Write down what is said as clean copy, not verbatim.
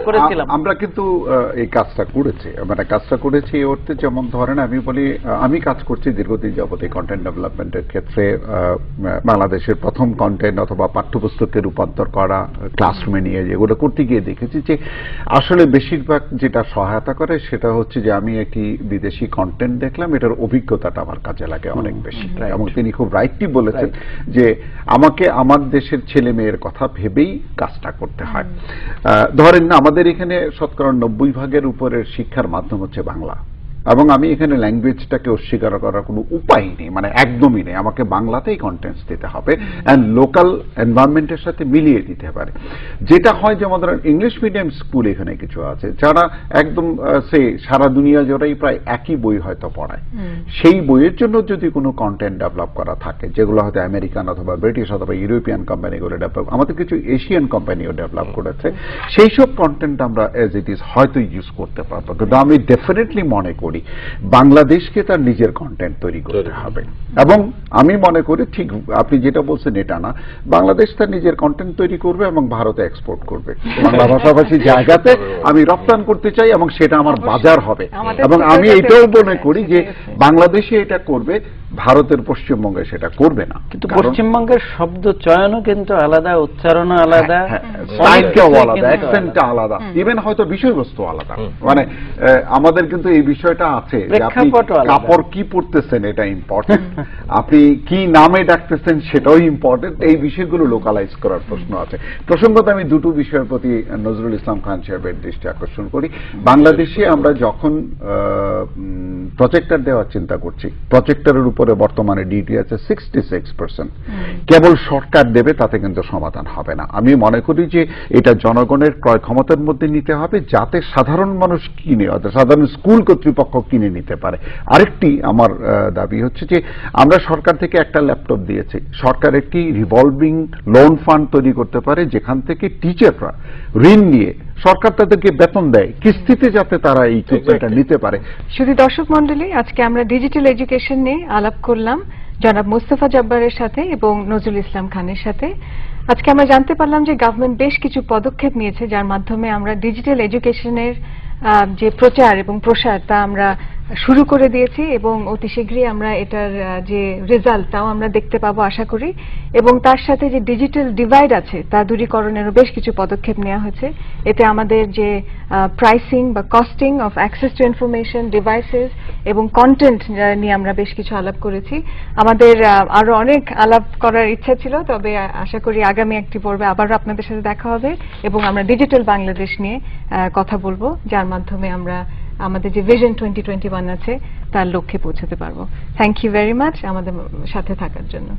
করেছিলাম। আমরা কিন্তু এই কাজটা করেছি, মানে কাজটা করেছি এই অর্থে, যেমন ধরেন আমি বলি আমি কাজ করছি দীর্ঘদিন যাবত এই কন্টেন্ট ডেভেলপমেন্টের ক্ষেত্রে। বাংলাদেশের প্রথম কন্টেন্ট অথবা পাঠ্যপুস্তকে রূপান্তর করা, ক্লাসরুমে নিয়ে যেগুলো করতে গিয়ে দেখেছি যে আসলে বেশিরভাগ যেটা সহায়তা করে সেটা হচ্ছে যে আমি একটি বিদেশি কন্টেন্ট দেখলাম, এটার অভিজ্ঞতাটা আমার কাজে লাগে অনেক বেশি। এবং তিনি খুব রাইটলি বলেছেন যে আমাকে আমার দেশের ছেলে মেয়ের কথা ভেবেই কাজটা করতে হয়। ধরেন আমাদের এখানে শতকরা 90% উপরের শিক্ষার মাধ্যম হচ্ছে বাংলা, এবং আমি এখানে ল্যাঙ্গুয়েজটাকে অস্বীকার করার কোনো উপায় নেই, মানে একদমই নেই। আমাকে বাংলাতেই কন্টেন্টস দিতে হবে অ্যান্ড লোকাল এনভায়রনমেন্টের সাথে মিলিয়ে দিতে পারে। যেটা হয় যেমন ধরেন ইংলিশ মিডিয়াম স্কুল এখানে কিছু আছে যারা একদম সে সারা দুনিয়া জোড়াই প্রায় একই বই হয়তো পড়ায়, সেই বইয়ের জন্য যদি কোনো কন্টেন্ট ডেভেলপ করা থাকে যেগুলো হয়তো আমেরিকান অথবা ব্রিটিশ অথবা ইউরোপিয়ান কোম্পানিগুলো ডেভেলপ, আমাদের কিছু এশিয়ান কোম্পানিও ডেভেলপ করেছে, সেই সব কন্টেন্ট আমরা এজ ইট ইজ হয়তো ইউজ করতে পারবো। কিন্তু আমি ডেফিনেটলি মনে করি বাংলাদেশকে তার নিজের কন্টেন্ট তৈরি করতে হবে। এবং আমি মনে করি ঠিক আপনি যেটা বলছেন এটা না, বাংলাদেশ তার নিজের কন্টেন্ট তৈরি করবে এবং ভারতে এক্সপোর্ট করবে। বাংলা ভাষাভাষী জায়গাতে আমি রপ্তানি করতে চাই এবং সেটা আমার বাজার হবে। এবং আমি এটাও মনে করি যে বাংলাদেশে এটা করবে, ভারতের পশ্চিমবঙ্গে সেটা করবে না। কিন্তু পশ্চিমবঙ্গের শব্দ চয়নও কিন্তু আলাদা, উচ্চারণও আলাদা, স্টাইলটাও আলাদা, অ্যাকসেন্টটা আলাদা, ইভেন হয়তো বিষয়বস্তু আলাদা। মানে আমাদের কিন্তু এই বিষয়টা আছে যে আপনি কাপড় কি পরতেছেন এটা ইম্পর্টেন্ট, আপনি কি নামে ডাকতেছেন সেটাও ইম্পর্টেন্ট। এই বিষয়গুলো লোকালাইজ করার প্রশ্ন আছে। প্রসঙ্গত আমি দুটো বিষয়ের প্রতি নজরুল ইসলাম খান সাহেবের দৃষ্টি আকর্ষণ করি। বাংলাদেশে আমরা যখন প্রজেক্টর দেওয়ার চিন্তা করছি, প্রজেক্টরের উপরে বর্তমানে ডিটি আছে 66%। কেবল সরকার দেবে তাতে কিন্তু সমাধান হবে না। আমি মনে করি যে এটা জনগণের ক্রয় ক্ষমতার মধ্যে নিতে হবে যাতে সাধারণ মানুষ কিনে, অর্থাৎ সাধারণ স্কুল কর্তৃপক্ষ কিনে নিতে পারে। আরেকটি আমার দাবি হচ্ছে যে আমরা সরকার থেকে একটা ল্যাপটপ দিয়েছি, সরকার একটি রিভলভিং লোন ফান্ড তৈরি করতে পারে যেখান থেকে টিচাররা ঋণ নিয়ে সরকার তাদেরকে বেতন দেয় কিস্তিতে, যাতে তারা এই ইকুইপমেন্টটা নিতে পারে। শুধু দর্শক মন্ডলী, আজকে আমরা ডিজিটাল এডুকেশন নিয়ে আলাপ করলাম জনাব মোস্তফা জব্বারের সাথে এবং নজরুল ইসলাম খানের সাথে। আজকে আমরা জানতে পারলাম যে গভর্নমেন্ট বেশ কিছু পদক্ষেপ নিয়েছে যার মাধ্যমে আমরা ডিজিটাল এডুকেশনের যে প্রচার এবং প্রসার তা আমরা শুরু করে দিয়েছি এবং অতি শীঘ্রই আমরা এটার যে রেজাল্ট তাও আমরা দেখতে পাবো আশা করি। এবং তার সাথে যে ডিজিটাল ডিভাইড আছে তা দূরীকরণেরও বেশ কিছু পদক্ষেপ নেওয়া হয়েছে। এতে আমাদের যে প্রাইসিং বা costing of access to information, devices এবং কন্টেন্ট নিয়ে আমরা বেশ কিছু আলাপ করেছি। আমাদের আরো অনেক আলাপ করার ইচ্ছা ছিল, তবে আশা করি আগামী একটি পর্বে আবারও আপনাদের সাথে দেখা হবে এবং আমরা ডিজিটাল বাংলাদেশ নিয়ে কথা বলবো, যার মাধ্যমে আমরা আমাদের যে ভিশন 2021 আছে তার লক্ষ্যে পৌঁছাতে পারবো। থ্যাংক ইউ ভেরি মাচ আমাদের সাথে থাকার জন্য।